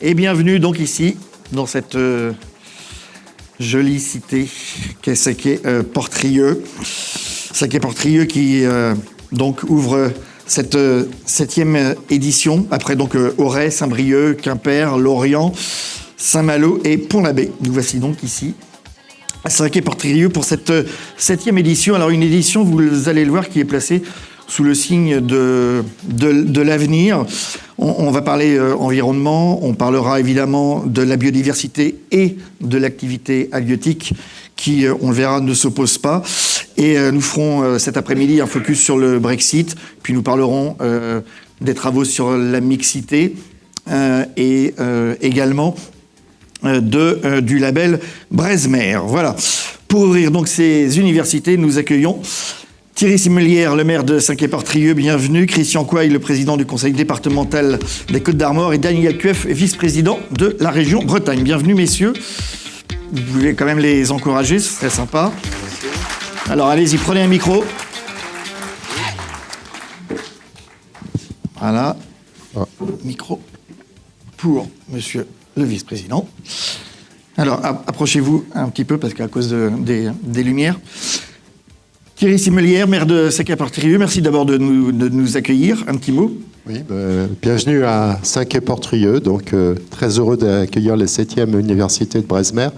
Et bienvenue donc ici, dans cette jolie cité qu'est Saquet-Portrieux. Saquet-Portrieux qui donc ouvre cette 7e édition, après donc Auray, Saint-Brieuc, Quimper, Lorient, Saint-Malo et Pont-l'Abbé. Nous voici donc ici à Saquet-Portrieux pour cette 7e édition. Alors une édition, vous allez le voir, qui est placée sous le signe de l'avenir. On va parler environnement, on parlera évidemment de la biodiversité et de l'activité halieutique qui, on le verra, ne s'opposent pas. Et nous ferons cet après-midi un focus sur le Brexit, puis nous parlerons des travaux sur la mixité et également du label Breizhmer. Voilà. Pour ouvrir donc ces universités, nous accueillons Thierry Simelière, le maire de Saquet-Portrieux, bienvenue. Christian Coye, le président du conseil départemental des Côtes-d'Armor, et Daniel Cueff, vice-président de la région Bretagne. Bienvenue, messieurs. Vous pouvez quand même les encourager, ce serait sympa. Alors, allez-y, prenez un micro. Voilà. Micro pour monsieur le vice-président. Alors, approchez-vous un petit peu, parce qu'à cause des lumières. Thierry Simelière, maire de Saquet-Portrieux, merci d'abord de nous accueillir. Un petit mot. Oui, bienvenue à Saquet-Portrieux, donc très heureux d'accueillir les 7e universités de Breizhmer.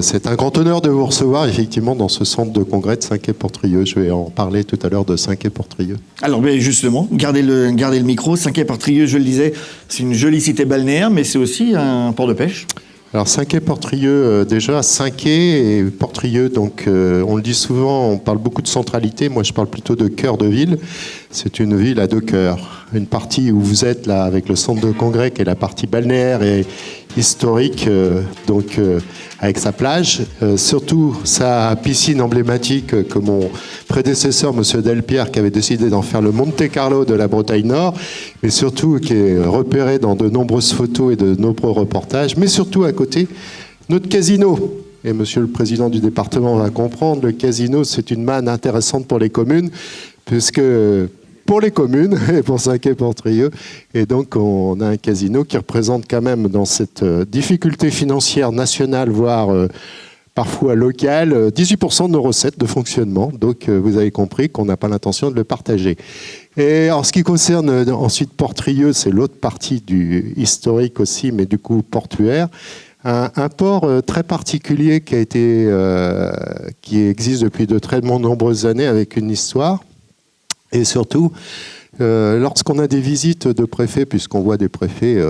C'est un grand honneur de vous recevoir effectivement dans ce centre de congrès de Saquet-Portrieux. Je vais en parler tout à l'heure de Saquet-Portrieux. Alors justement, gardez le micro. Saquet-Portrieux, je le disais, c'est une jolie cité balnéaire, mais c'est aussi un port de pêche. Alors Saquet-Portrieux, déjà Saquet et Portrieux, donc on le dit souvent, on parle beaucoup de centralité, moi je parle plutôt de cœur de ville. C'est une ville à deux cœurs. Une partie où vous êtes là avec le centre de congrès qui est la partie balnéaire et historique, donc avec sa plage, surtout sa piscine emblématique que mon prédécesseur, monsieur Delpierre, qui avait décidé d'en faire le Monte Carlo de la Bretagne Nord, mais surtout qui est repéré dans de nombreuses photos et de nombreux reportages, mais surtout à côté, notre casino. Et monsieur le président du département va comprendre, le casino, c'est une manne intéressante pour les communes, puisque pour les communes et pour Saquet-Portrieux. Et donc, on a un casino qui représente quand même, dans cette difficulté financière nationale, voire parfois locale, 18% de nos recettes de fonctionnement. Donc, vous avez compris qu'on n'a pas l'intention de le partager. Et en ce qui concerne ensuite Portrieux, c'est l'autre partie du historique aussi, mais du coup portuaire. Un port très particulier qui existe depuis de très nombreuses années avec une histoire. Et surtout, lorsqu'on a des visites de préfets, puisqu'on voit des préfets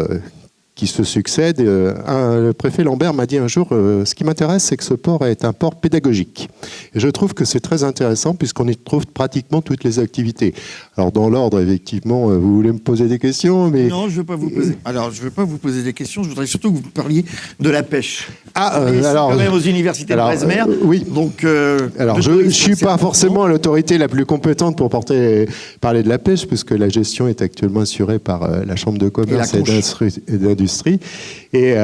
qui se succèdent, le préfet Lambert m'a dit un jour, ce qui m'intéresse, c'est que ce port est un port pédagogique. Et je trouve que c'est très intéressant, puisqu'on y trouve pratiquement toutes les activités. Alors, dans l'ordre, effectivement, vous voulez me poser des questions, mais... Non, je ne veux pas vous poser. Alors, je veux pas vous poser des questions, je voudrais surtout que vous parliez de la pêche. Alors, quand même aux universités de Breizhmer. Oui. Donc, alors, je ne suis pas forcément l'autorité la plus compétente pour parler de la pêche, puisque la gestion est actuellement assurée par la Chambre de commerce et d'industrie. Et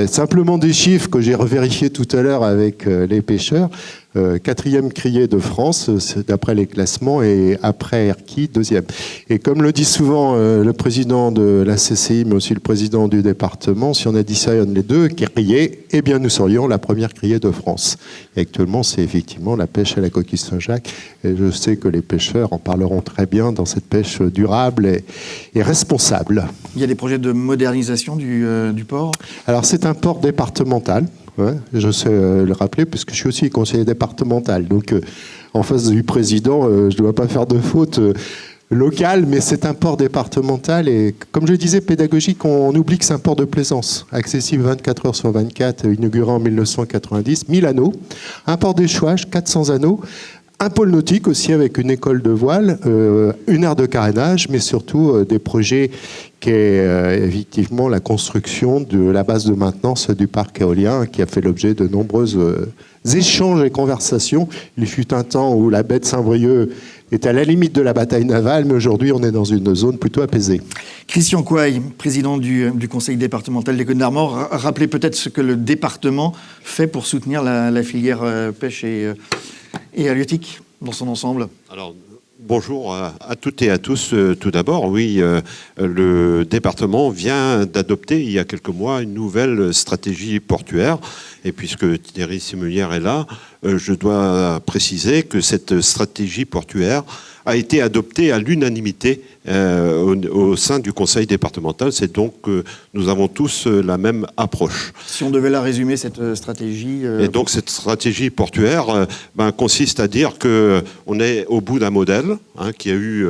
simplement des chiffres que j'ai revérifiés tout à l'heure avec les pêcheurs. 4e criée de France, d'après les classements, et après Erquy, 2e. Et comme le dit souvent le président de la CCI, mais aussi le président du département, si on additionne les deux criées, eh bien nous serions la première criée de France. Et actuellement, c'est effectivement la pêche à la coquille Saint-Jacques. Et je sais que les pêcheurs en parleront très bien dans cette pêche durable et responsable. Il y a des projets de modernisation du port ? Alors c'est un port départemental. Ouais, je sais le rappeler, puisque je suis aussi conseiller départemental. Donc, en face du président, je ne dois pas faire de faute locale, mais c'est un port départemental. Et comme je disais, pédagogique, on oublie que c'est un port de plaisance, accessible 24 heures sur 24, inauguré en 1990, 1000 anneaux. Un port d'échouage, 400 anneaux. Un pôle nautique aussi avec une école de voile, une aire de carénage, mais surtout des projets qui est effectivement la construction de la base de maintenance du parc éolien qui a fait l'objet de nombreux échanges et conversations. Il fut un temps où la baie de Saint-Brieuc était à la limite de la bataille navale, mais aujourd'hui on est dans une zone plutôt apaisée. Christian Coye, président du conseil départemental des Côtes-d'Armor, rappelez peut-être ce que le département fait pour soutenir la filière pêche et halieutique dans son ensemble. Alors, Bonjour à toutes et à tous. Tout d'abord, oui, le département vient d'adopter il y a quelques mois une nouvelle stratégie portuaire. Et puisque Thierry Simulière est là, je dois préciser que cette stratégie portuaire a été adoptée à l'unanimité au sein du conseil départemental. C'est donc que nous avons tous la même approche. Si on devait la résumer, cette stratégie... Et donc cette stratégie portuaire consiste à dire qu'on est au bout d'un modèle qui a eu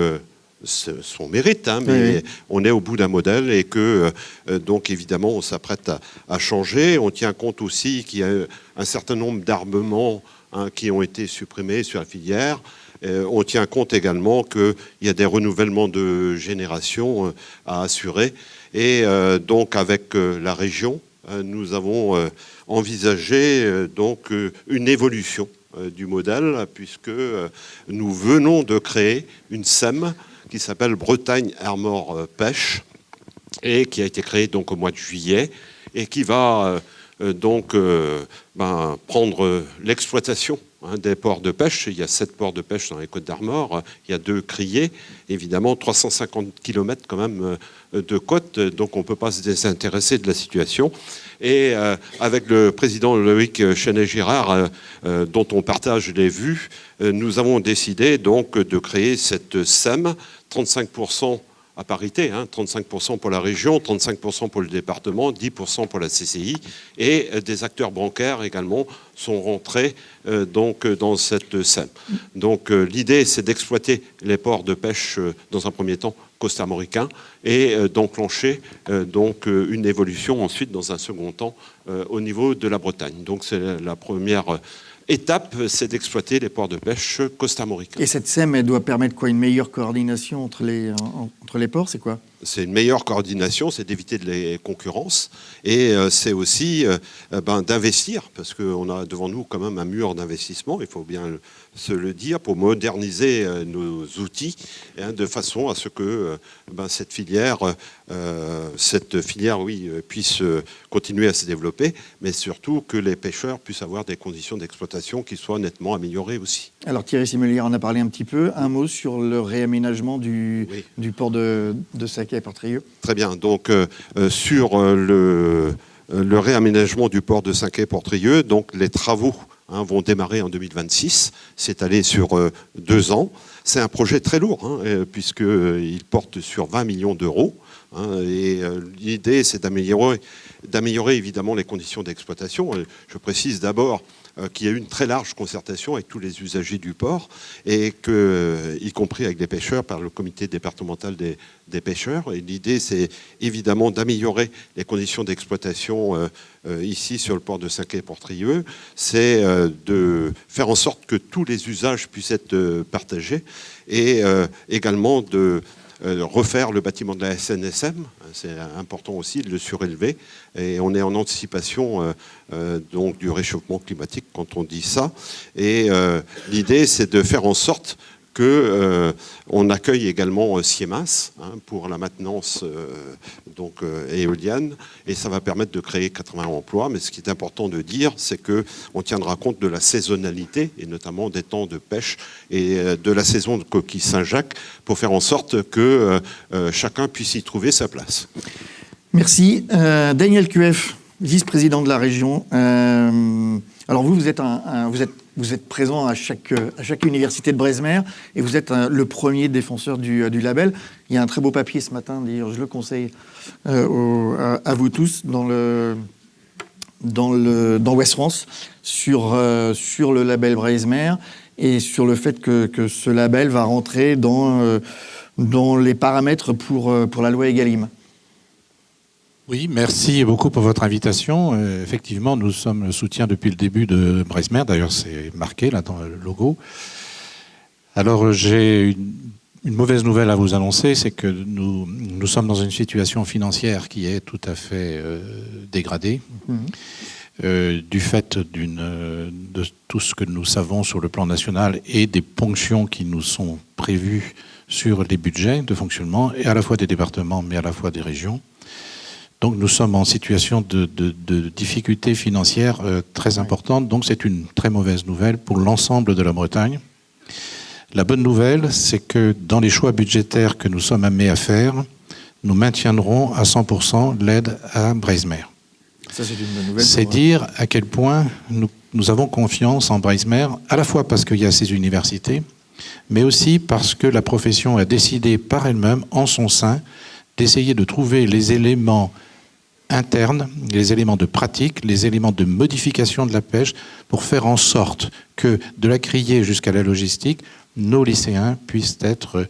son mérite, mais oui. On est au bout d'un modèle et que donc évidemment on s'apprête à changer. On tient compte aussi qu'il y a un certain nombre d'armements qui ont été supprimés sur la filière. On tient compte également qu'il y a des renouvellements de génération à assurer. Et donc avec la région, nous avons envisagé donc une évolution du modèle, puisque nous venons de créer une SEM qui s'appelle Bretagne Armor Pêche et qui a été créée donc au mois de juillet et qui va prendre l'exploitation des ports de pêche. Il y a 7 ports de pêche dans les Côtes d'Armor, il y a 2 criées, évidemment 350 km quand même de côte, donc on ne peut pas se désintéresser de la situation. Et avec le président Loïc Chenet-Girard, dont on partage les vues, nous avons décidé donc de créer cette SEM, 35% à parité, 35% pour la région, 35% pour le département, 10% pour la CCI, et des acteurs bancaires également sont rentrés donc dans cette SEM. Donc l'idée, c'est d'exploiter les ports de pêche dans un premier temps costarmoricains et d'enclencher donc une évolution ensuite dans un second temps au niveau de la Bretagne. Donc c'est la première étape, c'est d'exploiter les ports de pêche costarmoricains. Et cette SEM, elle doit permettre quoi? Une meilleure coordination entre les ports, c'est quoi? C'est une meilleure coordination, c'est d'éviter les concurrences et c'est aussi d'investir, parce qu'on a devant nous quand même un mur d'investissement, il faut bien se le dire, pour moderniser nos outils de façon à ce que cette filière puisse continuer à se développer, mais surtout que les pêcheurs puissent avoir des conditions d'exploitation qui soient nettement améliorées aussi. Alors Thierry Simulière en a parlé un petit peu. Un mot sur le réaménagement du port de Sacquet-Portrieux. Très bien. Donc sur le réaménagement du port de Sacquet-Portrieux, donc les travaux vont démarrer en 2026, s'étaler sur 2 ans. C'est un projet très lourd, puisqu'il porte sur 20 millions d'euros. Et l'idée, c'est d'améliorer évidemment les conditions d'exploitation. Je précise d'abord qu'il y a eu une très large concertation avec tous les usagers du port, et que, y compris avec les pêcheurs, par le comité départemental des pêcheurs. Et l'idée, c'est évidemment d'améliorer les conditions d'exploitation ici sur le port de Sacquet-Portrieux. C'est de faire en sorte que tous les usages puissent être partagés, et également de refaire le bâtiment de la SNSM, c'est important aussi de le surélever, et on est en anticipation donc du réchauffement climatique quand on dit ça, et l'idée c'est de faire en sorte qu'on accueille également Siemens pour la maintenance éolienne, et ça va permettre de créer 80 emplois. Mais ce qui est important de dire, c'est qu'on tiendra compte de la saisonnalité, et notamment des temps de pêche et de la saison de coquille Saint-Jacques, pour faire en sorte que chacun puisse y trouver sa place. Merci. Daniel Cueff, vice-président de la région. Alors vous êtes présent à chaque université de Breizhmer, et vous êtes le premier défenseur du label. Il y a un très beau papier ce matin, d'ailleurs je le conseille à vous tous, dans Ouest France, sur le label Breizhmer, et sur le fait que ce label va rentrer dans les paramètres pour la loi Egalim. Oui, merci beaucoup pour votre invitation. Effectivement, nous sommes soutiens depuis le début de Breizhmer. D'ailleurs, c'est marqué là dans le logo. Alors, j'ai une mauvaise nouvelle à vous annoncer, c'est que nous sommes dans une situation financière qui est tout à fait dégradée, du fait de tout ce que nous savons sur le plan national et des ponctions qui nous sont prévues sur les budgets de fonctionnement, et à la fois des départements, mais à la fois des régions. Donc nous sommes en situation de difficultés financières très importantes. Donc c'est une très mauvaise nouvelle pour l'ensemble de la Bretagne. La bonne nouvelle, c'est que dans les choix budgétaires que nous sommes amenés à faire, nous maintiendrons à 100% l'aide à Breizhmer. Ça, c'est une bonne nouvelle. C'est dire à quel point nous avons confiance en Breizhmer, à la fois parce qu'il y a ces universités, mais aussi parce que la profession a décidé par elle-même, en son sein, d'essayer de trouver les éléments internes, les éléments de pratique, les éléments de modification de la pêche, pour faire en sorte que, de la criée jusqu'à la logistique, nos lycéens puissent être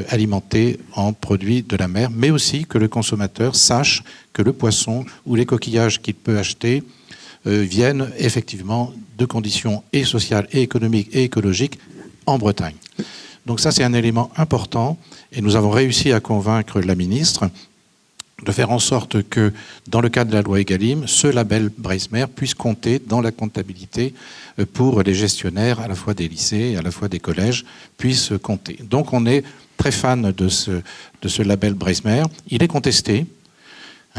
alimentés en produits de la mer, mais aussi que le consommateur sache que le poisson ou les coquillages qu'il peut acheter viennent effectivement de conditions et sociales, et économiques, et écologiques en Bretagne. Donc ça, c'est un élément important, et nous avons réussi à convaincre la ministre de faire en sorte que, dans le cadre de la loi Egalim, ce label Breizhmer puisse compter dans la comptabilité pour les gestionnaires, à la fois des lycées et à la fois des collèges, puissent compter. Donc on est très fan de ce label Breizhmer. Il est contesté.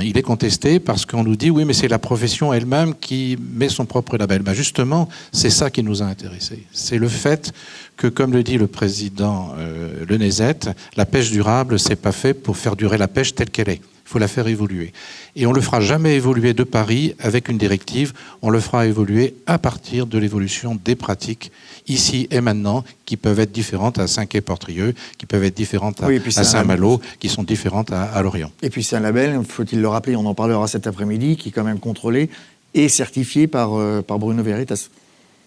Il est contesté parce qu'on nous dit oui, mais c'est la profession elle-même qui met son propre label. Ben justement, c'est ça qui nous a intéressés. C'est le fait que, comme le dit le président Lenezet, la pêche durable, c'est pas fait pour faire durer la pêche telle qu'elle est. Il faut la faire évoluer. Et on ne le fera jamais évoluer de Paris avec une directive. On le fera évoluer à partir de l'évolution des pratiques ici et maintenant, qui peuvent être différentes à Saint-Quay-Portrieux, qui peuvent être différentes à Saint-Malo, qui sont différentes à Lorient. Et puis c'est un label, faut-il le rappeler, on en parlera cet après-midi, qui est quand même contrôlé et certifié par Bruno Veritas.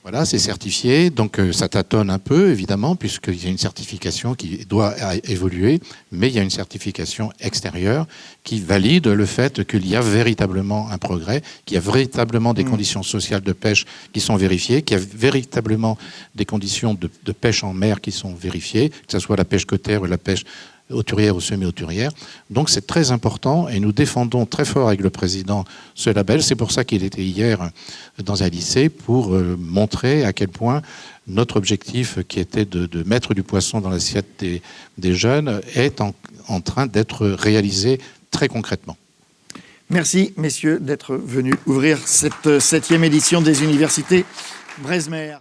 Voilà, c'est certifié, donc ça tâtonne un peu, évidemment, puisqu'il y a une certification qui doit évoluer, mais il y a une certification extérieure qui valide le fait qu'il y a véritablement un progrès, qu'il y a véritablement des conditions sociales de pêche qui sont vérifiées, qu'il y a véritablement des conditions de pêche en mer qui sont vérifiées, que ce soit la pêche côtière ou la pêche hauturière ou semi-hauturière. Donc c'est très important et nous défendons très fort avec le président ce label. C'est pour ça qu'il était hier dans un lycée pour montrer à quel point notre objectif, qui était de mettre du poisson dans l'assiette des jeunes, est en train d'être réalisé très concrètement. Merci, messieurs, d'être venus ouvrir cette 7e édition des universités Breizhmer.